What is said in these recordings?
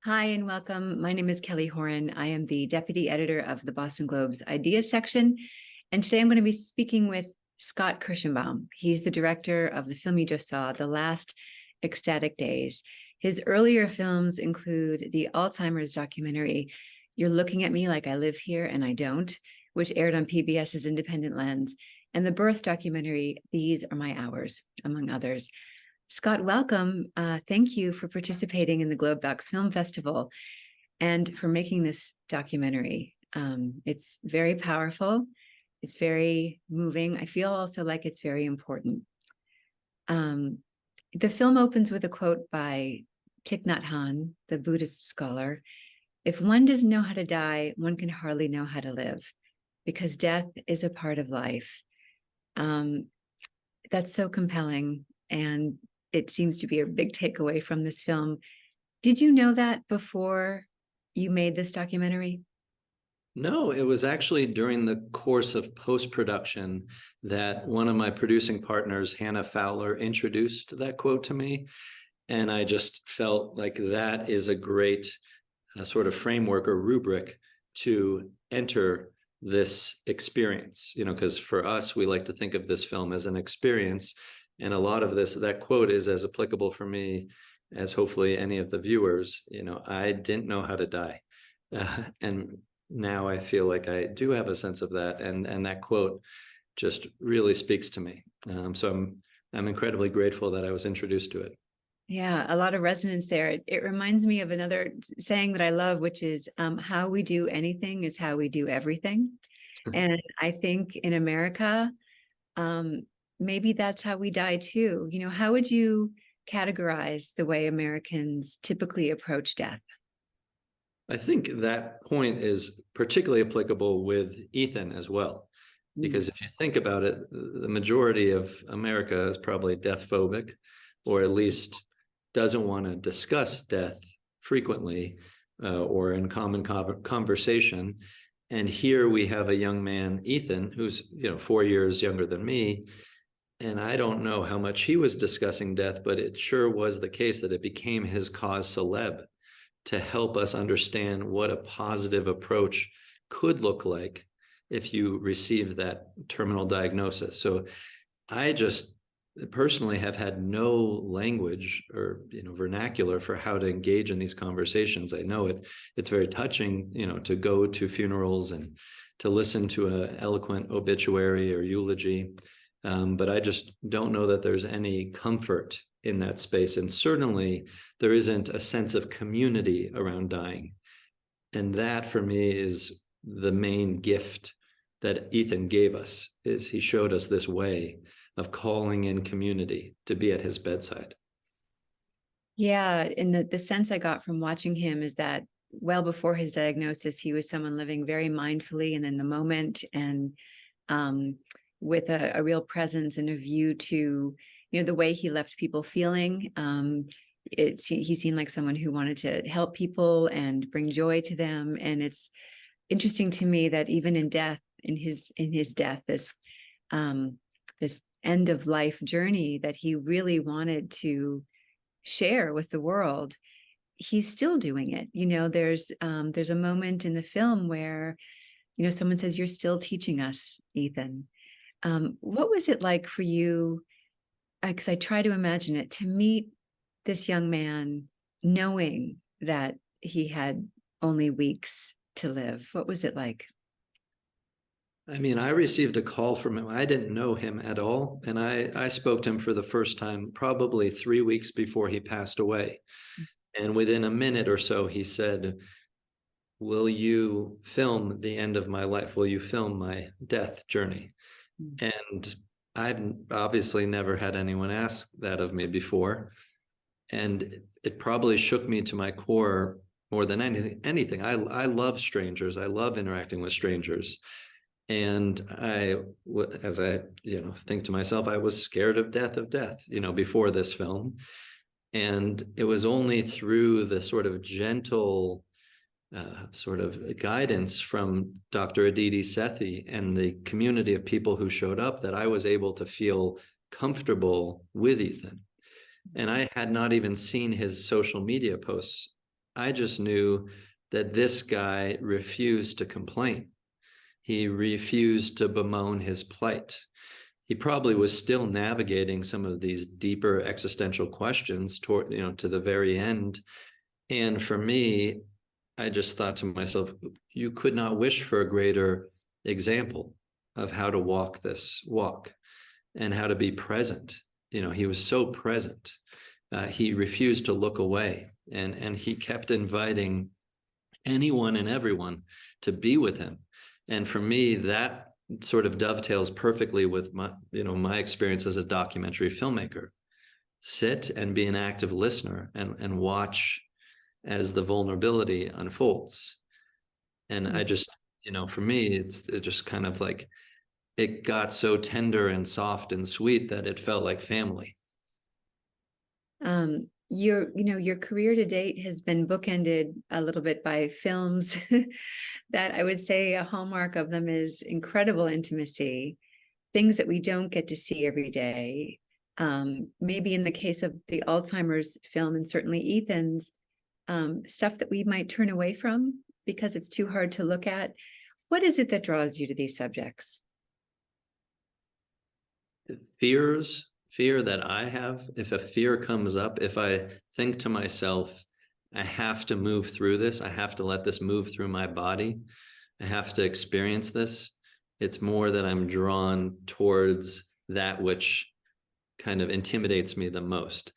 Hi and welcome. My name is Kelly Horan. I am the deputy editor of the Boston Globe's Ideas section. And today I'm going to be speaking with Scott Kirschenbaum. He's the director of the film you just saw, The Last Ecstatic Days. His earlier films include the Alzheimer's documentary, You're Looking at Me Like I Live Here and I Don't, which aired on PBS's Independent Lens, and the birth documentary, These Are My Hours, among others. Scott, welcome. Thank you for participating in the Globe Docs Film Festival and for making this documentary. It's very powerful. It's very moving. I feel also like it's very important. The film opens with a quote by Thich Nhat Hanh, the Buddhist scholar. If one doesn't know how to die, one can hardly know how to live, because death is a part of life. That's so compelling, and it seems to be a big takeaway from this film. Did you know that before you made this documentary? No, it was actually during the course of post-production that one of my producing partners, Hannah Fowler, introduced that quote to me. And I just felt like that is a great sort of framework or rubric to enter this experience, because for us, we like to think of this film as an experience. And a lot of that quote is as applicable for me as hopefully any of the viewers. I didn't know how to die. And now I feel like I do have a sense of that. And that quote just really speaks to me. So I'm incredibly grateful that I was introduced to it. Yeah, a lot of resonance there. It reminds me of another saying that I love, which is how we do anything is how we do everything. And I think in America, maybe that's how we die too. How would you categorize the way Americans typically approach death? I think that point is particularly applicable with Ethan as well, because if you think about it, the majority of America is probably death phobic, or at least doesn't want to discuss death frequently or in common conversation. And here we have a young man, Ethan, who's 4 years younger than me. And I don't know how much he was discussing death, but it sure was the case that it became his cause célèbre to help us understand what a positive approach could look like if you receive that terminal diagnosis. So I just personally have had no language or vernacular for how to engage in these conversations. I know it's very touching, to go to funerals and to listen to an eloquent obituary or eulogy. But I just don't know that there's any comfort in that space. And certainly there isn't a sense of community around dying. And that for me is the main gift that Ethan gave us, is he showed us this way of calling in community to be at his bedside. Yeah, and the sense I got from watching him is that well before his diagnosis, he was someone living very mindfully and in the moment, and with a real presence and a view to, the way he left people feeling. He seemed like someone who wanted to help people and bring joy to them. And it's interesting to me that even in death, in his death, this end of life journey that he really wanted to share with the world, he's still doing it. There's a moment in the film where, someone says, "You're still teaching us, Ethan." What was it like for you? Because I try to imagine it, to meet this young man knowing that he had only weeks to live. What was it like? I mean, I received a call from him. I didn't know him at all. And I spoke to him for the first time probably 3 weeks before he passed away. And within a minute or so, he said, "Will you film the end of my life? Will you film my death journey?" And I've obviously never had anyone ask that of me before. And it probably shook me to my core more than anything. I love strangers. I love interacting with strangers. And as I think to myself, I was scared of death, before this film. And it was only through the sort of gentle sort of guidance from Dr. Aditi Sethi and the community of people who showed up that I was able to feel comfortable with Ethan. And I had not even seen his social media posts I just knew that this guy refused to complain. He refused to bemoan his plight. He probably was still navigating some of these deeper existential questions toward, to the very end. And for me, I just thought to myself, you could not wish for a greater example of how to walk this walk and how to be present. He was so present. He refused to look away, and he kept inviting anyone and everyone to be with him. And for me, that sort of dovetails perfectly with my experience as a documentary filmmaker. Sit and be an active listener and watch as the vulnerability unfolds. And I just, for me, it's just kind of like, it got so tender and soft and sweet that it felt like family. Your career to date has been bookended a little bit by films that I would say a hallmark of them is incredible intimacy, things that we don't get to see every day. Maybe in the case of the Alzheimer's film, and certainly Ethan's, stuff that we might turn away from because it's too hard to look at. What is it that draws you to these subjects? Fear that I have. If a fear comes up, if I think to myself, I have to move through this, I have to let this move through my body, I have to experience this, it's more that I'm drawn towards that which kind of intimidates me the most.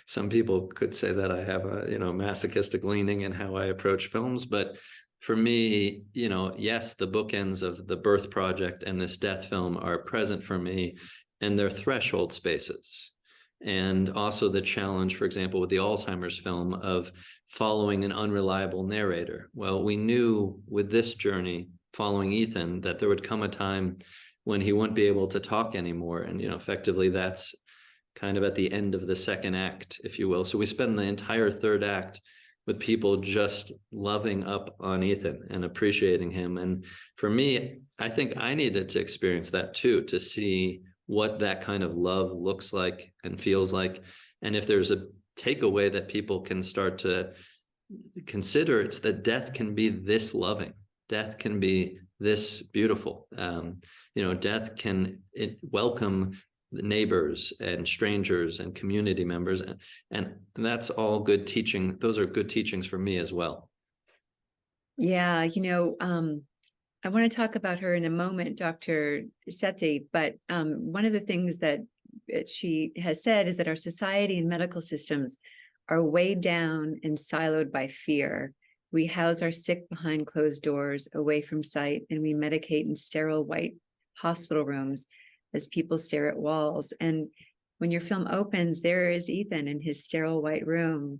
Some people could say that I have a masochistic leaning in how I approach films, but for me, yes, the bookends of the birth project and this death film are present for me, and they're threshold spaces. And also the challenge, for example, with the Alzheimer's film of following an unreliable narrator. Well, we knew with this journey following Ethan that there would come a time when he wouldn't be able to talk anymore. And, effectively that's kind of at the end of the second act, if you will. So we spend the entire third act with people just loving up on Ethan and appreciating him. And for me, I think I needed to experience that too, to see what that kind of love looks like and feels like. And if there's a takeaway that people can start to consider, it's that death can be this loving. Death can be this beautiful. Death can welcome neighbors and strangers and community members. And that's all good teaching. Those are good teachings for me as well. Yeah, I want to talk about her in a moment, Dr. Sethi, but one of the things that she has said is that our society and medical systems are weighed down and siloed by fear. We house our sick behind closed doors, away from sight, and we medicate in sterile white hospital rooms as people stare at walls. And when your film opens, there is Ethan in his sterile white room,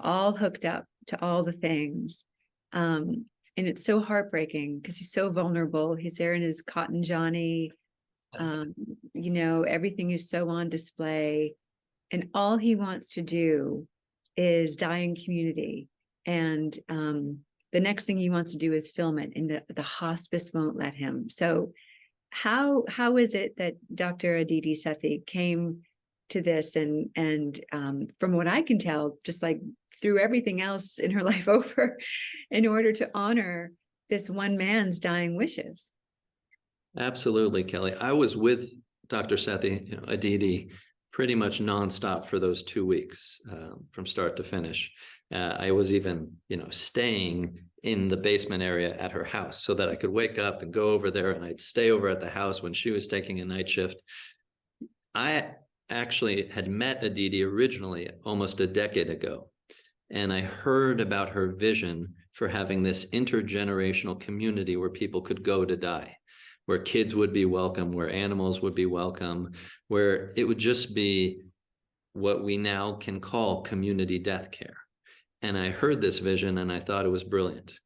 all hooked up to all the things. And it's so heartbreaking because he's so vulnerable. He's there in his cotton Johnny, everything is so on display. And all he wants to do is die in community. And the next thing he wants to do is film it, and the hospice won't let him. So how is it that Dr. Aditi Sethi came to this and from what I can tell, just like threw everything else in her life over in order to honor this one man's dying wishes? Absolutely, Kelly. I was with Dr. Sethi, Aditi, pretty much nonstop for those 2 weeks, from start to finish. I was even, staying in the basement area at her house so that I could wake up and go over there, and I'd stay over at the house when she was taking a night shift. I actually had met Aditi originally almost a decade ago, and I heard about her vision for having this intergenerational community where people could go to die, where kids would be welcome, where animals would be welcome, where it would just be what we now can call community death care. And I heard this vision and I thought it was brilliant.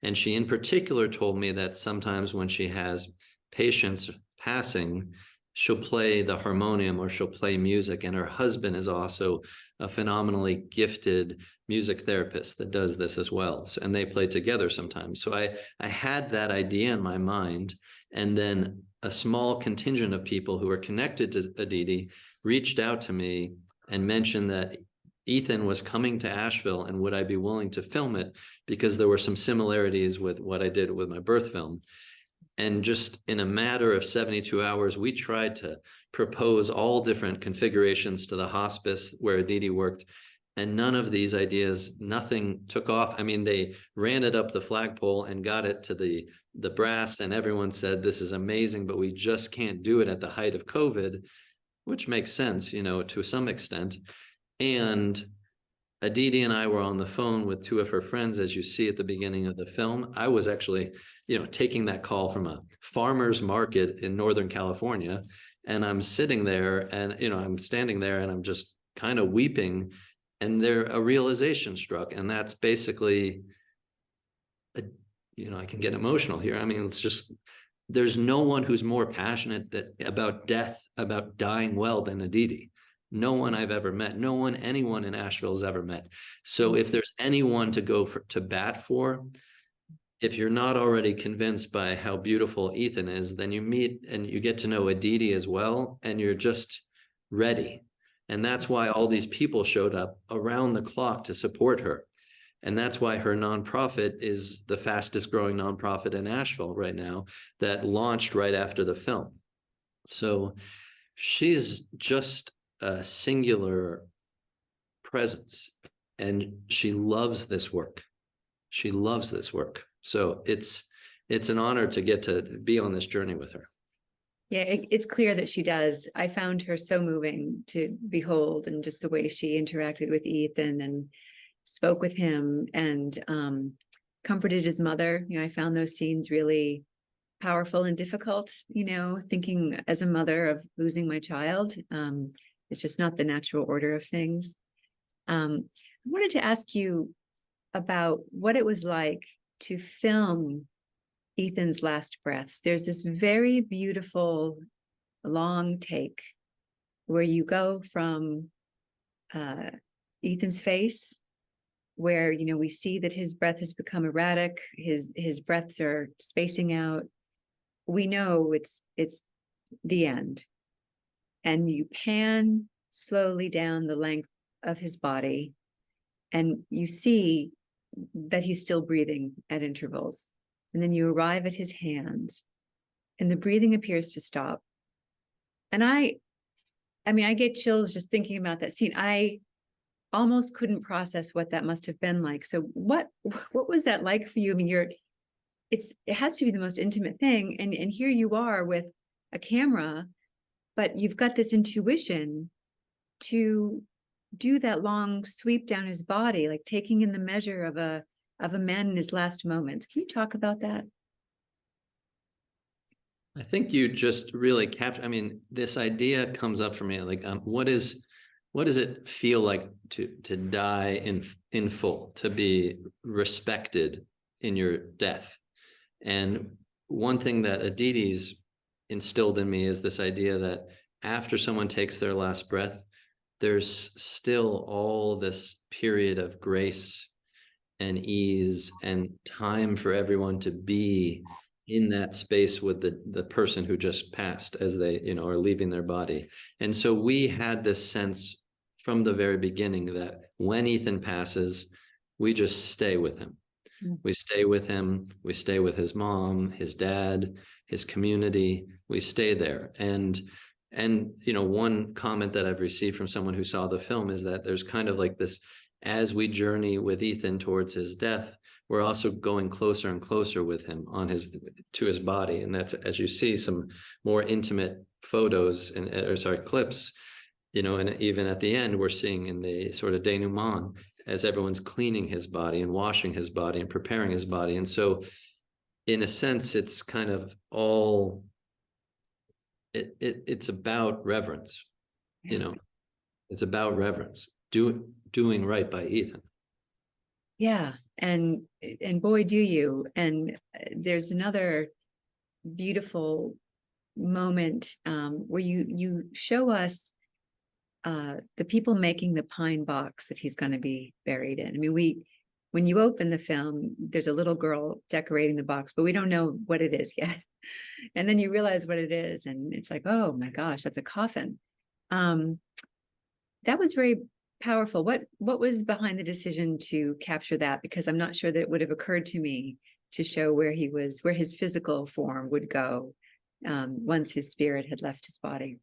And she in particular told me that sometimes when she has patients passing, she'll play the harmonium or she'll play music. And her husband is also a phenomenally gifted music therapist that does this as well. And they play together sometimes. So I had that idea in my mind. And then a small contingent of people who are connected to Aditi reached out to me and mentioned that Ethan was coming to Asheville and would I be willing to film it, because there were some similarities with what I did with my birth film. And just in a matter of 72 hours, we tried to propose all different configurations to the hospice where Aditi worked. And none of these ideas, nothing took off. I mean, they ran it up the flagpole and got it to the brass, and everyone said, this is amazing, but we just can't do it at the height of COVID, which makes sense, you know, to some extent. And Aditi and I were on the phone with two of her friends, as you see at the beginning of the film. I was actually, you know, taking that call from a farmer's market in Northern California. And I'm sitting there and, you know, I'm standing there and I'm just kind of weeping. And there a realization struck. And that's basically, you know, I can get emotional here. I mean, it's just, there's no one who's more passionate about death, about dying well than Aditi. No one I've ever met, no one anyone in Asheville has ever met. So if there's anyone to go to bat for, if you're not already convinced by how beautiful Ethan is, then you meet and you get to know Aditi as well, and you're just ready. And that's why all these people showed up around the clock to support her. And that's why her nonprofit is the fastest growing nonprofit in Asheville right now, that launched right after the film. So she's just a singular presence, and she loves this work. She loves this work. So it's an honor to get to be on this journey with her. Yeah, it's clear that she does. I found her so moving to behold, and just the way she interacted with Ethan and spoke with him and comforted his mother. You know, I found those scenes really powerful and difficult, you know, thinking as a mother of losing my child. It's just not the natural order of things. I wanted to ask you about what it was like to film Ethan's last breaths. There's this very beautiful long take where you go from Ethan's face, where, you know, we see that his breath has become erratic, his breaths are spacing out. We know it's the end. And you pan slowly down the length of his body, and you see that he's still breathing at intervals. And then you arrive at his hands, and the breathing appears to stop. And I mean, I get chills just thinking about that scene. I almost couldn't process what that must have been like. So what was that like for you? I mean, it has to be the most intimate thing. And here you are with a camera, but you've got this intuition to do that long sweep down his body, like taking in the measure of a man in his last moments. Can you talk about that? I think you just really capture, I mean, this idea comes up for me, like, what does it feel like to die in full, to be respected in your death? And one thing that Aditi's instilled in me is this idea that after someone takes their last breath, there's still all this period of grace and ease and time for everyone to be in that space with the person who just passed, as they, you know, are leaving their body. And so we had this sense from the very beginning that when Ethan passes, we just stay with him. We stay with him. We stay with his mom, his dad, his community. We stay there. And you know, one comment that I've received from someone who saw the film is that there's kind of like this, as we journey with Ethan towards his death, we're also going closer and closer with him to his body. And that's, as you see some more intimate photos clips, you know, and even at the end, we're seeing in the sort of denouement, as everyone's cleaning his body and washing his body and preparing his body. And so in a sense, it's kind of all, it's about reverence, you know, it's about reverence, doing right by Ethan. Yeah. And boy, do you. And there's another beautiful moment where you show us the people making the pine box that he's going to be buried in. I mean, when you open the film, there's a little girl decorating the box, but we don't know what it is yet. And then you realize what it is, and it's like, oh my gosh, that's a coffin. That was very powerful. What was behind the decision to capture that? Because I'm not sure that it would have occurred to me to show where he was, where his physical form would go once his spirit had left his body.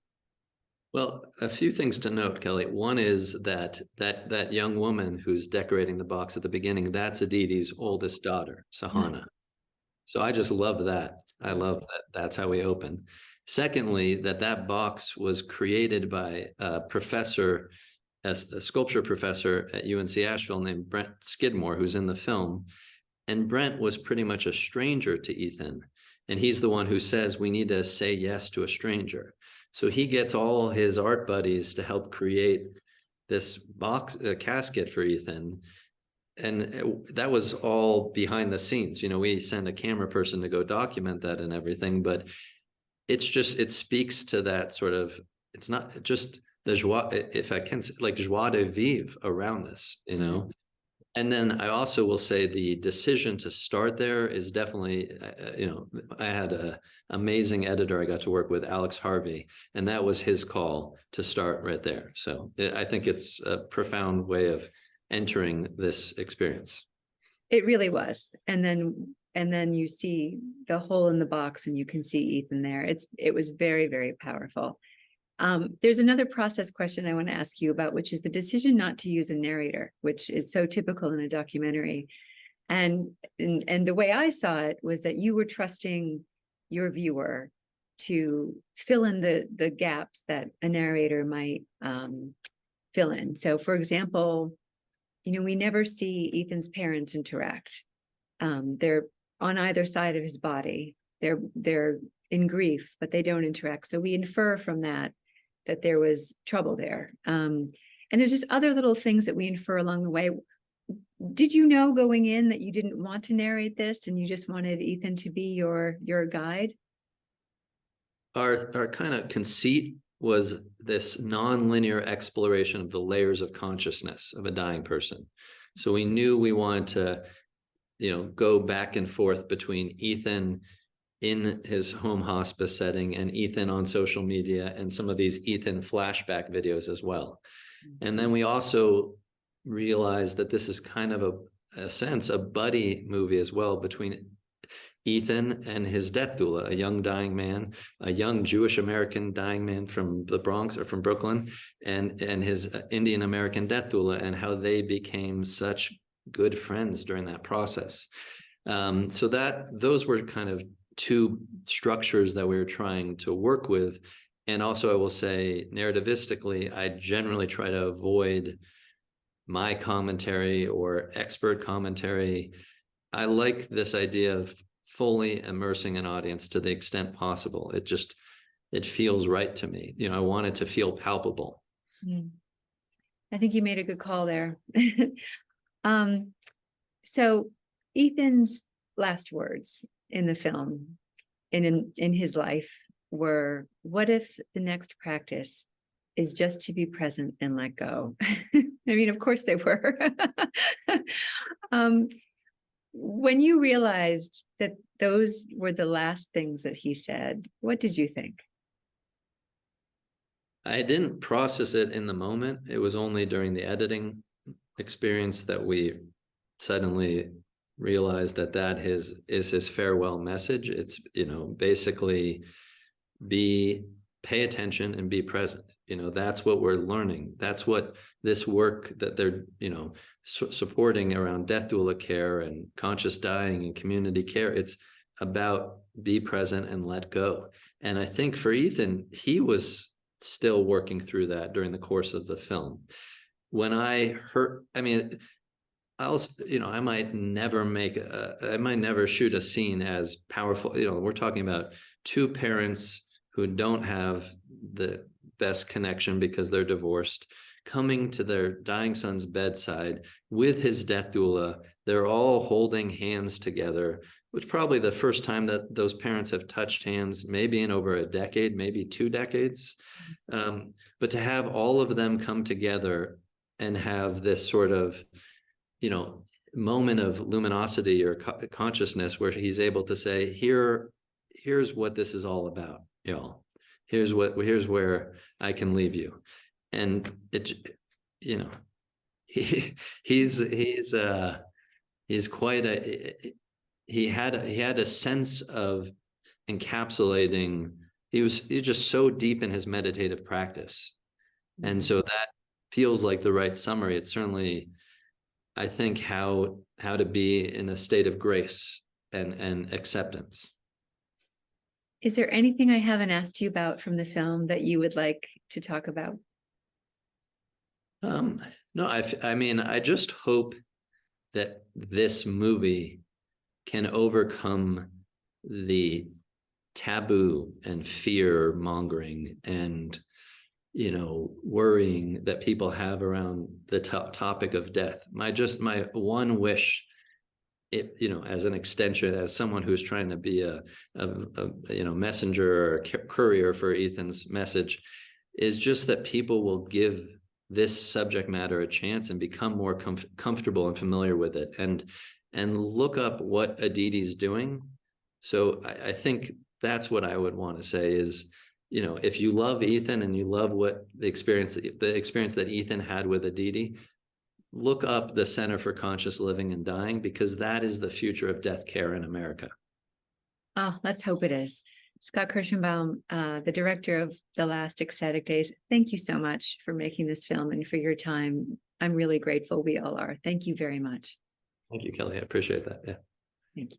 Well, a few things to note, Kelly. One is that young woman who's decorating the box at the beginning, that's Aditi's oldest daughter, Sahana. So I just love that. I love that. That's how we open. Secondly, that box was created by a professor, a sculpture professor at UNC Asheville named Brent Skidmore, who's in the film. And Brent was pretty much a stranger to Ethan. And he's the one who says, we need to say yes to a stranger. So he gets all his art buddies to help create this box, casket for Ethan. And that was all behind the scenes. You know, we send a camera person to go document that and everything, but it's just, it speaks to that sort of, it's not just the joie, if I can say, like joie de vivre around this, you know. And then I also will say the decision to start there is definitely, you know, I had an amazing editor I got to work with, Alex Harvey, and that was his call to start right there. So I think it's a profound way of entering this experience. It really was. And then you see the hole in the box and you can see Ethan there. It was very, very powerful. There's another process question I want to ask you about, which is the decision not to use a narrator, which is so typical in a documentary. And the way I saw it was that you were trusting your viewer to fill in the gaps that a narrator might fill in. So, for example, you know, we never see Ethan's parents interact. They're on either side of his body. They're in grief, but they don't interact. So we infer from that there was trouble there. And there's just other little things that we infer along the way. Did you know going in that you didn't want to narrate this and you just wanted Ethan to be your guide? Our kind of conceit was this non-linear exploration of the layers of consciousness of a dying person. So we knew we wanted to, you know, go back and forth between Ethan in his home hospice setting and Ethan on social media and some of these Ethan flashback videos as well. And then we also realized that this is kind of a sense, a buddy movie as well between Ethan and his death doula, a young dying man, a young Jewish American dying man from the Bronx or from Brooklyn, and his Indian American death doula, and how they became such good friends during that process. So those were kind of two structures that we were trying to work with. And also, I will say, narrativistically, I generally try to avoid my commentary or expert commentary. I like this idea of fully immersing an audience to the extent possible. It feels right to me. You know, I want it to feel palpable. I think you made a good call there. So Ethan's last words in the film, in his life, were, what if the next practice is just to be present and let go? I mean, of course they were. When you realized that those were the last things that he said, what did you think? I didn't process it in the moment. It was only during the editing experience that we suddenly realized that is his farewell message. It's, you know, basically pay attention and be present. You know, that's what we're learning. That's what this work that they're, you know, supporting around death doula care and conscious dying and community care. It's about be present and let go. And I think for Ethan, he was still working through that during the course of the film. When I heard, I mean, you know, I might never shoot a scene as powerful. You know, we're talking about two parents who don't have the best connection because they're divorced, coming to their dying son's bedside with his death doula. They're all holding hands together, which probably the first time that those parents have touched hands, maybe in over a decade, maybe 2 decades. But to have all of them come together and have this sort of, you know, moment of luminosity or consciousness where he's able to say, here's what this is all about, y'all. Here's where I can leave you. And it, you know, he's quite he had a sense of encapsulating. He was just so deep in his meditative practice, and so that feels like the right summary. It's certainly, I think, how to be in a state of grace and acceptance. Is there anything I haven't asked you about from the film that you would like to talk about? No, I mean, I just hope that this movie can overcome the taboo and fear mongering and, worrying that people have around the topic of death. My one wish, as an extension, as someone who's trying to be a messenger or a courier for Ethan's message, is just that people will give this subject matter a chance and become more comfortable and familiar with it, and look up what Aditi's doing. So I think that's what I would want to say is, if you love Ethan and you love what the experience that Ethan had with Aditi, look up the Center for Conscious Living and Dying, because that is the future of death care in America. Oh, let's hope it is. Scott Kirschenbaum, the director of the LAST ECSTATIC Days, thank you so much for making this film and for your time. I'm really grateful. We all are. Thank you very much. Thank you, Kelly. I appreciate that. Yeah. Thank you.